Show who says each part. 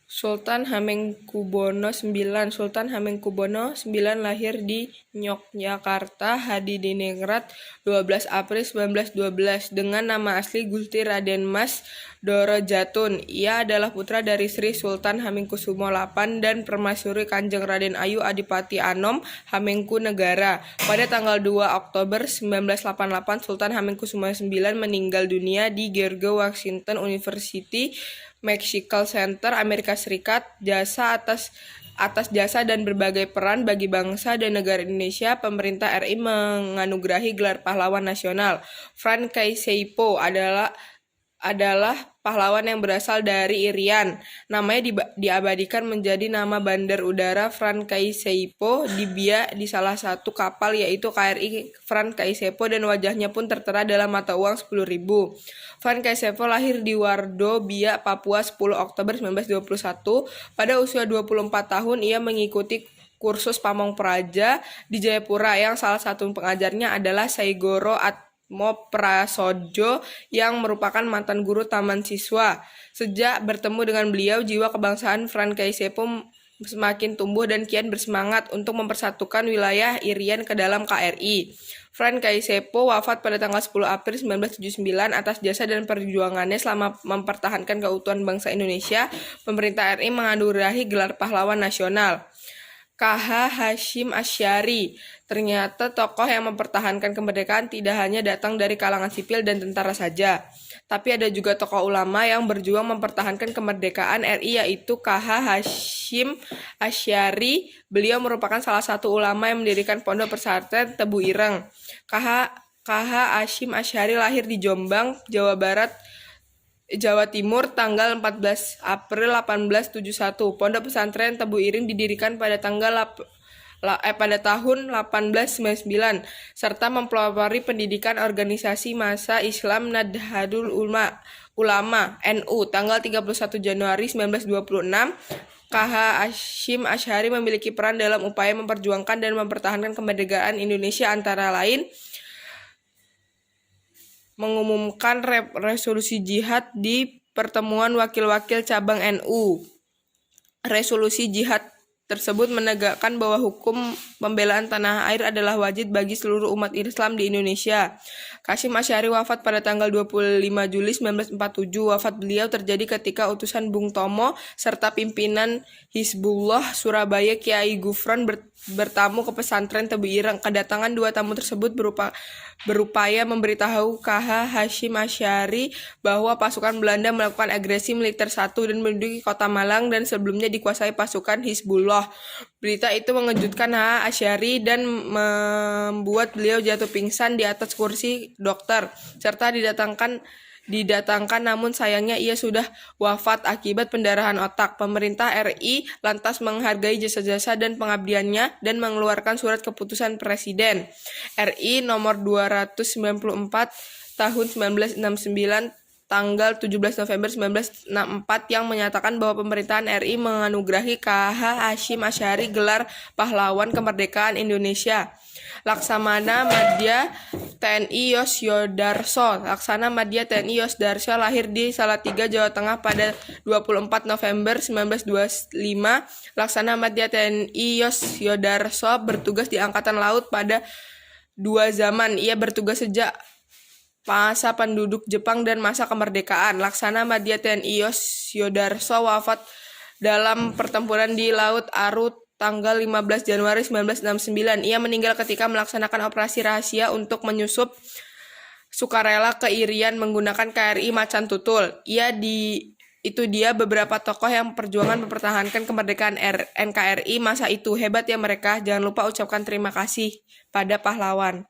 Speaker 1: Sultan Hamengkubuwono IX. Sultan Hamengkubuwono IX lahir di Yogyakarta, Hadiningrat, 12 April 1912 dengan nama asli Gusti Raden Mas Dorojatun. Ia adalah putra dari Sri Sultan Hamengkusumo VIII dan Permaisuri Kanjeng Raden Ayu Adipati Anom Hamengkunegara. Pada tanggal 2 Oktober 1988, Sultan Hamengkusumo IX meninggal dunia di George Washington University Medical Center, Amerika Serikat. Atas jasa dan berbagai peran bagi bangsa dan negara Indonesia, pemerintah RI menganugerahi gelar pahlawan nasional. Franz Kaiseipo adalah pahlawan yang berasal dari Irian. Namanya diabadikan menjadi nama Bandar Udara Franz Kaiseipo di salah satu kapal, yaitu KRI Franz Kaiseipo, dan wajahnya pun tertera dalam mata uang 10.000. Franz Kaiseipo lahir di Wardo, Biak, Papua 10 Oktober 1921. Pada usia 24 tahun, ia mengikuti kursus Pamong Praja di Jayapura yang salah satu pengajarnya adalah Saigoro Prasojo yang merupakan mantan guru taman siswa. Sejak bertemu dengan beliau, jiwa kebangsaan Franz Kaiseipo semakin tumbuh dan kian bersemangat untuk mempersatukan wilayah Irian ke dalam KRI. Franz Kaiseipo wafat pada tanggal 10 April 1979 atas jasa dan perjuangannya selama mempertahankan keutuhan bangsa Indonesia. Pemerintah RI menganugerahi gelar pahlawan nasional. KH Hasyim Asy'ari. Ternyata tokoh yang mempertahankan kemerdekaan tidak hanya datang dari kalangan sipil dan tentara saja, tapi ada juga tokoh ulama yang berjuang mempertahankan kemerdekaan RI, yaitu KH Hasyim Asy'ari. Beliau merupakan salah satu ulama yang mendirikan Pondok Pesantren Tebu Ireng. KH Hasyim Asy'ari lahir di Jombang, Jawa Timur tanggal 14 April 1871. Pondok Pesantren Tebu Ireng didirikan pada tahun 1899 serta mempelopori pendidikan organisasi massa Islam Nahdlatul Ulama NU tanggal 31 Januari 1926. KH Hasyim Asy'ari memiliki peran dalam upaya memperjuangkan dan mempertahankan kemerdekaan Indonesia, antara lain mengumumkan resolusi jihad di pertemuan wakil-wakil cabang NU. Resolusi jihad tersebut menegakkan bahwa hukum pembelaan tanah air adalah wajib bagi seluruh umat Islam di Indonesia. Hasyim Asy'ari wafat pada tanggal 25 Juli 1947. Wafat beliau terjadi ketika utusan Bung Tomo serta pimpinan Hizbullah Surabaya Kiai Gufron bertamu ke pesantren Tebu Ireng. Kedatangan dua tamu tersebut berupaya memberitahu KH Hasyim Asy'ari bahwa pasukan Belanda melakukan agresi militer dan menduduki kota Malang dan sebelumnya dikuasai pasukan Hizbullah. Berita itu mengejutkan HH Asy'ari dan membuat beliau jatuh pingsan di atas kursi dokter serta didatangkan, namun sayangnya ia sudah wafat akibat pendarahan otak. Pemerintah RI lantas menghargai jasa-jasa dan pengabdiannya dan mengeluarkan surat keputusan Presiden RI nomor 294 tahun 1969 tanggal 17 November 1964 yang menyatakan bahwa pemerintahan RI menganugerahi KH Hasyim Asy'ari gelar pahlawan kemerdekaan Indonesia. Laksamana Madya TNI Yosyodarso. Laksana Madya TNI Yosyodarso lahir di Salatiga, Jawa Tengah pada 24 November 1925. Laksana Madya TNI Yosyodarso bertugas di Angkatan Laut pada dua zaman. Ia bertugas sejak masa penduduk Jepang dan masa kemerdekaan. Laksana Madya TNI Yosyodarso wafat dalam pertempuran di Laut Aru tanggal 15 Januari 1969. Ia meninggal ketika melaksanakan operasi rahasia untuk menyusup sukarela ke Irian menggunakan KRI Macan Tutul. Itu dia beberapa tokoh yang perjuangan mempertahankan kemerdekaan NKRI masa itu. Hebat ya mereka. Jangan lupa ucapkan terima kasih pada pahlawan.